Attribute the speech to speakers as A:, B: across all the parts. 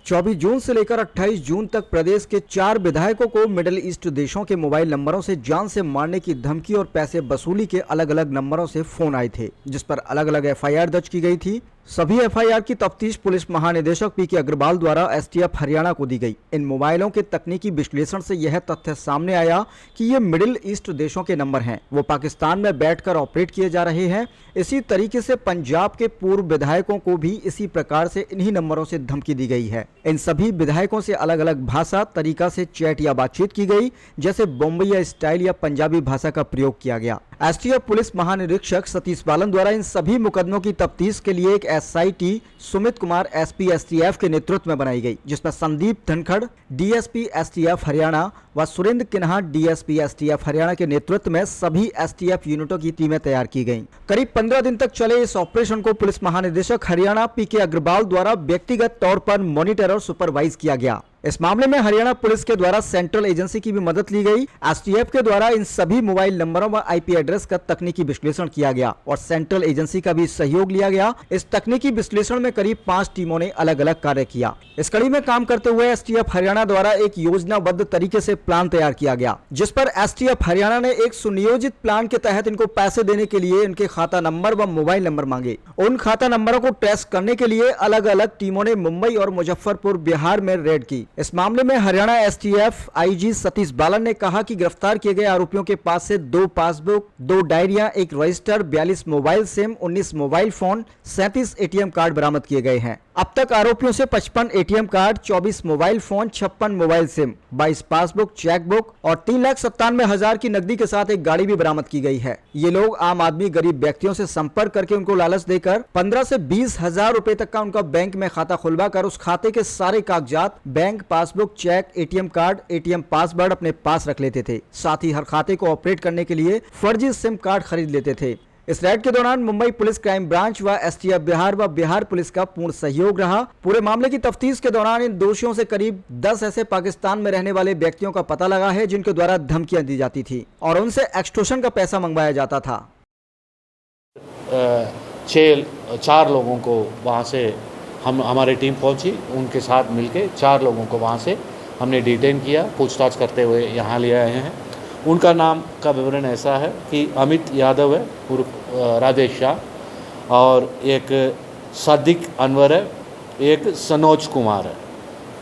A: 24 जून से लेकर 28 जून तक प्रदेश के 4 विधायकों को मिडिल ईस्ट देशों के मोबाइल नंबरों से जान से मारने की धमकी और पैसे वसूली के अलग अलग नंबरों से फोन आए थे, जिस पर अलग अलग एफआईआर दर्ज की गई थी। सभी एफआईआर की तफ्तीश पुलिस महानिदेशक पीके अग्रवाल द्वारा एसटीएफ हरियाणा को दी गई। इन मोबाइलों के तकनीकी विश्लेषण से यह तथ्य सामने आया कि ये मिडिल ईस्ट देशों के नंबर हैं, वो पाकिस्तान में बैठकर ऑपरेट किए जा रहे हैं। इसी तरीके से पंजाब के पूर्व विधायकों को भी इसी प्रकार से इन्हीं नंबरों से धमकी दी गई है। इन सभी विधायकों से अलग अलग भाषा तरीका से चैट या बातचीत की गई, जैसे बम्बई स्टाइल या पंजाबी भाषा का प्रयोग किया गया। एसटीएफ पुलिस महानिरीक्षक सतीश बालन द्वारा इन सभी मुकदमों की तफ्तीश के लिए एक SIT Sumit Kumar SP STF के नेतृत्व में बनाई गई, जिसमें संदीप धनखड़ डीएसपी एसटीएफ हरियाणा व सुरेंद्र किन्हा डीएसपी एसटीएफ हरियाणा के नेतृत्व में सभी एसटीएफ यूनिटों की टीमें तैयार की गईं। करीब 15 दिन तक चले इस ऑपरेशन को पुलिस महानिदेशक हरियाणा पीके अग्रवाल द्वारा व्यक्तिगत तौर पर मॉनिटर और सुपरवाइज किया गया। इस मामले में हरियाणा पुलिस के द्वारा सेंट्रल एजेंसी की भी मदद ली गई। एसटीएफ के द्वारा इन सभी मोबाइल नंबरों व आईपी एड्रेस का तकनीकी विश्लेषण किया गया और सेंट्रल एजेंसी का भी सहयोग लिया गया। इस तकनीकी विश्लेषण में करीब 5 टीमों ने अलग अलग कार्य किया। इस कड़ी में काम करते हुए एसटीएफ हरियाणा द्वारा एक योजनाबद्ध तरीके से प्लान तैयार किया गया, जिस पर एसटीएफ हरियाणा ने एक सुनियोजित प्लान के तहत इनको पैसे देने के लिए इनके खाता नंबर व मोबाइल नंबर मांगे। उन खाता नंबरों को ट्रेस करने के लिए अलग अलग टीमों ने मुंबई और मुजफ्फरपुर बिहार में रेड की। इस मामले में हरियाणा एसटीएफ आईजी सतीश बालन ने कहा कि गिरफ्तार किए गए आरोपियों के पास से 2 passbook, 2 डायरियां, 1 register, 42 mobile SIM, 19 mobile phone, 37 ATM card बरामद किए गए हैं। अब तक आरोपियों से 55 ATM card, 24 mobile phone, 56 mobile SIM, 22 passbook, chequebook और 3,97,000 की नकदी के साथ एक गाड़ी भी बरामद की गई है। ये लोग आम आदमी गरीब व्यक्तियों से संपर्क करके उनको लालच देकर 15 से 20,000 रुपए तक का उनका बैंक में खाता खुलवा कर उस खाते के सारे कागजात, bank passbook, cheque, ATM card, ATM password अपने पास रख लेते थे। साथ ही हर खाते को ऑपरेट करने के लिए फर्जी सिम कार्ड खरीद लेते थे। इस रेड के दौरान मुंबई पुलिस क्राइम ब्रांच व एसटीएफ बिहार व बिहार पुलिस का पूर्ण सहयोग रहा। पूरे मामले की तफ्तीश के दौरान इन दोषियों से करीब 10 ऐसे पाकिस्तान में रहने वाले व्यक्तियों का पता लगा है, जिनके द्वारा धमकियां दी जाती थी और उनसे एक्सटॉर्शन का पैसा मंगवाया जाता था।
B: 4 लोगों को वहाँ से हमारी टीम पहुँची, उनके साथ मिलके 4 लोगों को वहाँ से हमने डिटेन किया, पूछताछ करते हुए यहाँ ले आए हैं। उनका नाम का विवरण ऐसा है कि अमित यादव है उर्फ राजेश शाह, और एक सादिक अनवर है, एक सनोज कुमार है,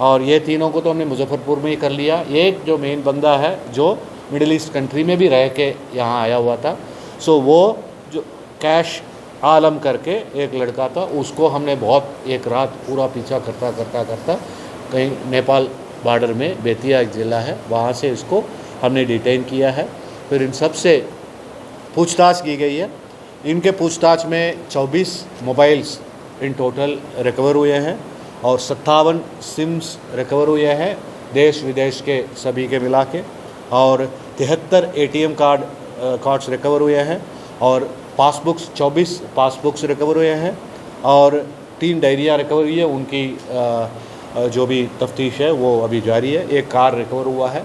B: और ये तीनों को तो हमने मुजफ्फरपुर में ही कर लिया। एक जो मेन बंदा है जो मिडिल ईस्ट कंट्री में भी रह के यहाँ आया हुआ था, सो वो जो कैश आलम करके एक लड़का था, उसको हमने बहुत एक रात पूरा पीछा करता कहीं नेपाल बॉर्डर में बेतिया एक ज़िला है, वहाँ से इसको हमने डिटेन किया है। फिर इन सब से पूछताछ की गई है। इनके पूछताछ में 24 मोबाइल्स इन टोटल रिकवर हुए हैं और 57 सिम्स रिकवर हुए हैं देश विदेश के सभी के मिला के, और 73 एटीएम कार्ड्स रिकवर हुए हैं और 24 पासबुक्स रिकवर हुए हैं और 3 डायरिया रिकवर हुई है। उनकी जो भी तफ्तीश है वो अभी जारी है। एक कार रिकवर हुआ है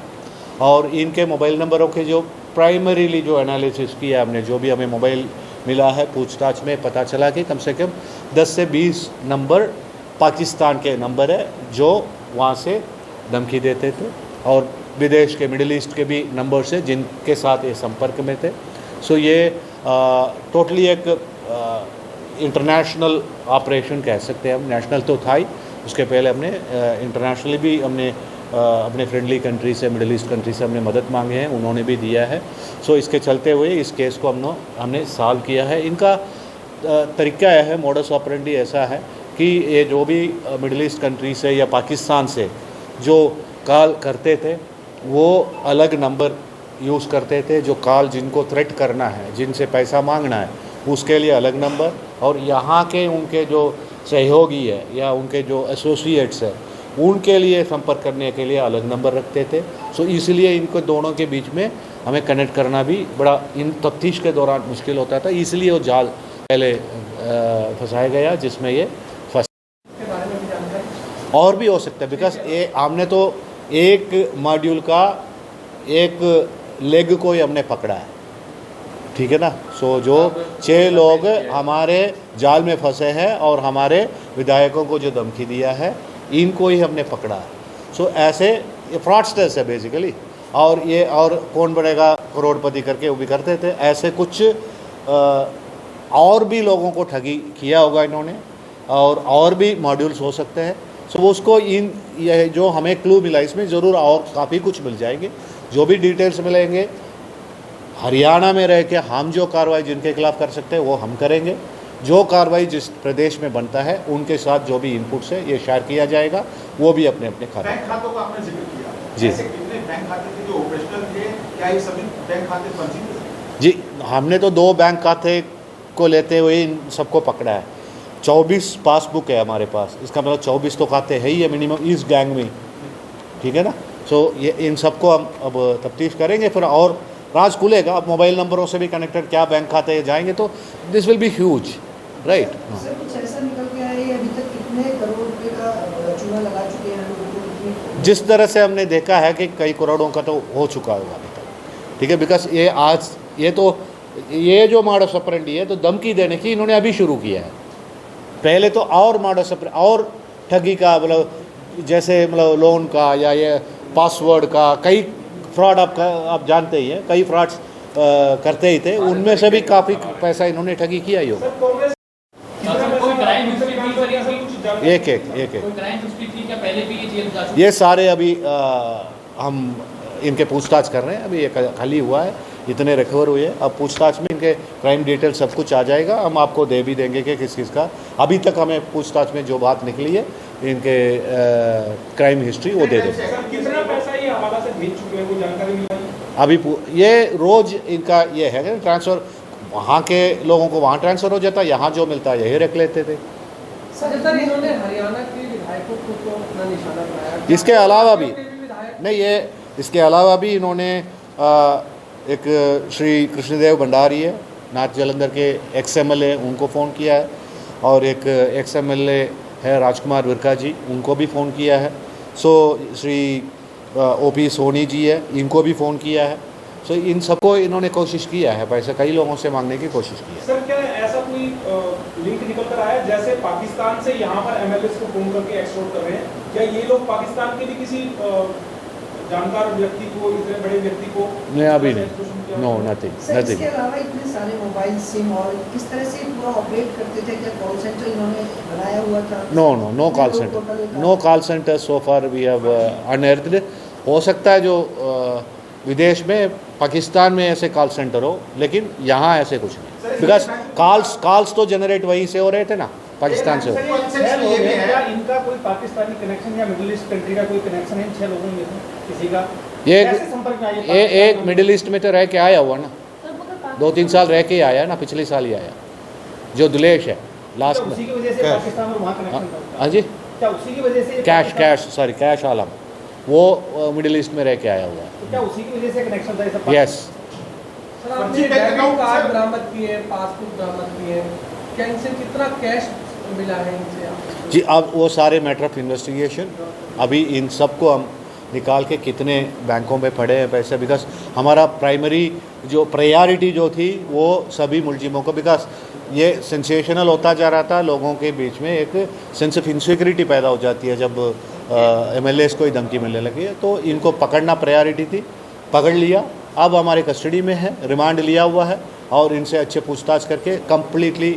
B: और इनके मोबाइल नंबरों के जो प्राइमरीली जो एनालिसिस किया हमने, जो भी हमें मोबाइल मिला है, पूछताछ में पता चला कि कम से कम 10 से 20 नंबर पाकिस्तान के नंबर है जो वहाँ से धमकी देते थे, और विदेश के मिडिल ईस्ट के भी नंबर से जिनके साथ ये संपर्क में थे। सो ये टोटली एक इंटरनेशनल ऑपरेशन कह सकते हैं हम। नेशनल तो था ही, उसके पहले हमने इंटरनेशनली भी हमने अपने फ्रेंडली कंट्री से, मिडिल ईस्ट कंट्री से हमने मदद मांगे हैं, उन्होंने भी दिया है। सो इसके चलते हुए इस केस को हमने सॉल्व किया है। इनका तरीका है, मोडस ऑपरेंडी ऐसा है कि ये जो भी मिडिल ईस्ट कंट्री से या पाकिस्तान से जो कॉल करते थे वो अलग नंबर यूज़ करते थे। जो कॉल जिनको थ्रेट करना है, जिनसे पैसा मांगना है, उसके लिए अलग नंबर, और यहाँ के उनके जो सहयोगी है या उनके जो एसोसिएट्स है उनके लिए संपर्क करने के लिए अलग नंबर रखते थे। सो इसलिए इनको दोनों के बीच में हमें कनेक्ट करना भी बड़ा इन तफ्तीश के दौरान मुश्किल होता था, इसलिए वो जाल पहले फंसाया गया जिसमें ये फंस। और भी हो सकता है, बिकॉज ये हमने तो एक मॉड्यूल का एक लेग को ही हमने पकड़ा है, ठीक है ना। सो जो 6 लोग हमारे जाल में फंसे हैं और हमारे विधायकों को जो धमकी दिया है इनको ही हमने पकड़ा है। सो ऐसे ये फ्रॉडस्टर्स है बेसिकली, और कौन बनेगा करोड़पति करके वो भी करते थे। ऐसे कुछ और भी लोगों को ठगी किया होगा इन्होंने, और भी मॉड्यूल्स हो सकते हैं। सो वो उसको ये जो हमें क्लू मिला इसमें ज़रूर और काफ़ी कुछ मिल जाएंगे। जो भी डिटेल्स मिलेंगे हरियाणा में रह के हम जो कार्रवाई जिनके खिलाफ कर सकते हैं वो हम करेंगे। जो कार्रवाई जिस प्रदेश में बनता है उनके साथ जो भी इनपुट्स है ये शेयर किया जाएगा, वो भी अपने अपने खाते।
C: बैंक खातों का आपने जिक्र किया
B: जी।
C: ऐसे कितने बैंक खाते थे जो ऑपरेशनल थे, क्या ये सभी बैंक खाते फर्जी थे?
B: जी, हमने तो 2 बैंक खाते को लेते हुए इन सबको पकड़ा है। 24 पासबुक है हमारे पास, इसका मतलब 24 तो खाते हैं ही है मिनिमम इस गैंग में, ठीक है ना। सो ये इन सबको हम अब तफ्तीश करेंगे, फिर और राज खुलेगा। अब मोबाइल नंबरों से भी कनेक्टेड क्या बैंक खाते जाएंगे तो this will be huge, right.
D: Sir कुछ ऐसा निकल के आया है अभी तक कितने करोड़ रुपए का चूना लगा चुके हैं लोगों को?
B: जिस तरह से हमने देखा है कि कई करोड़ों का तो हो चुका होगा अभी तक, ठीक है। बिकॉज ये जो मॉडस ऑपरेंडी है तो धमकी देने की इन्होंने अभी शुरू किया है। पहले तो और मॉडस और ठगी का, मतलब जैसे मतलब लोन का या ये पासवर्ड का, कई फ्रॉड आप जानते ही हैं, कई फ्रॉड्स करते ही थे। उनमें से भी काफ़ी पैसा इन्होंने ठगी किया ही होगा। एक ये सारे अभी हम इनके पूछताछ कर रहे हैं। अभी एक खाली हुआ है, इतने रिकवर हुए। अब पूछताछ में इनके क्राइम डिटेल सब कुछ आ जाएगा, हम आपको दे भी देंगे कि किस किस का। अभी तक हमें पूछताछ में जो बात निकली है इनके क्राइम हिस्ट्री वो दे देंगे।
C: कितना पैसा ये हवाला से भेज चुके हैं वो जानकारी मिली?
B: अभी ये रोज़ इनका ये है कि ट्रांसफ़र, वहाँ के लोगों को वहाँ ट्रांसफ़र हो जाता है, यहाँ जो मिलता है यही रख लेते थे।
D: सर इन्होंने हरियाणा के विधायकों को तो अपना निशाना बनाया।
B: इसके अलावा भी नहीं, ये इसके अलावा भी इन्होंने एक श्री कृष्णदेव भंडारी है नाथ जालंधर के XMLA, उनको फ़ोन किया है, और एक XMLA है राजकुमार विरका जी, उनको भी फ़ोन किया है। सो श्री OP सोनी जी है, इनको भी फ़ोन किया है। सो इन सबको इन्होंने कोशिश किया है, पैसे कई लोगों से मांगने की कोशिश की है।
C: सर क्या ऐसा कोई लिंक निकल कर आया जैसे पाकिस्तान से यहाँ पर MLAs को फोन करके एक्सटॉर्ट कर रहे हैं? क्या ये लोग पाकिस्तान के भी किसी जानकार व्यक्ति को, इतने बड़े व्यक्ति को?
B: नहीं, अभी नहीं, नो नथिंग।
D: इसके अलावा इतने सारे मोबाइल सिम और किस तरह से पूरा ऑपरेट करते थे? क्या कॉल सेंटर इन्होंने बनाया हुआ था?
B: No call center, no call center so far we have unearthed. हो सकता है जो विदेश में, पाकिस्तान में ऐसे कॉल सेंटर हो, लेकिन यहाँ ऐसे कुछ नहीं। बिकॉज कॉल्स तो जनरेट वहीं से हो रहे थे ना, पाकिस्तान से हो।
C: इनका कोई पाकिस्तानी कनेक्शन या मिडिल ईस्ट कंट्री का कोई कनेक्शन है 6 लोगों में किसी का?
B: ये एक मिडिल ईस्ट में तो रह के आया हुआ ना, 2-3 साल रह के ही आया ना, पिछले साल ही आया, जो दुलेश है लास्ट में।
C: उसी की वजह से पाकिस्तान और वहाँ कनेक्शन था?
B: हाँ जी,
C: क्या उसी की वजह से?
B: कैश आलम, वो मिडिल ईस्ट में रह के आया हुआ है।
C: तो क्या उसी की वजह से कनेक्शन था ये सब?
B: यस।
D: सर आपने डेबिट कार्ड बरामद किए, पासबुक बरामद किए, क्या इनसे कितना कैश मिला है इनसे?
B: जी, अब वो सारे मैटर ऑफ इन्वेस्टिगेशन, अभी इन सबको हम निकाल के कितने बैंकों में पड़े हैं पैसे। बिकॉज हमारा प्राइमरी जो प्रायोरिटी जो थी वो सभी मुलजिमों को, बिकॉज ये सेंसेशनल होता जा रहा था, लोगों के बीच में एक सेंस ऑफ इनसिक्योरिटी पैदा हो जाती है जब MLAs को ही धमकी मिलने लगी है। तो इनको पकड़ना प्रायोरिटी थी, पकड़ लिया। अब हमारे कस्टडी में है, रिमांड लिया हुआ है, और इनसे अच्छे पूछताछ करके कम्प्लीटली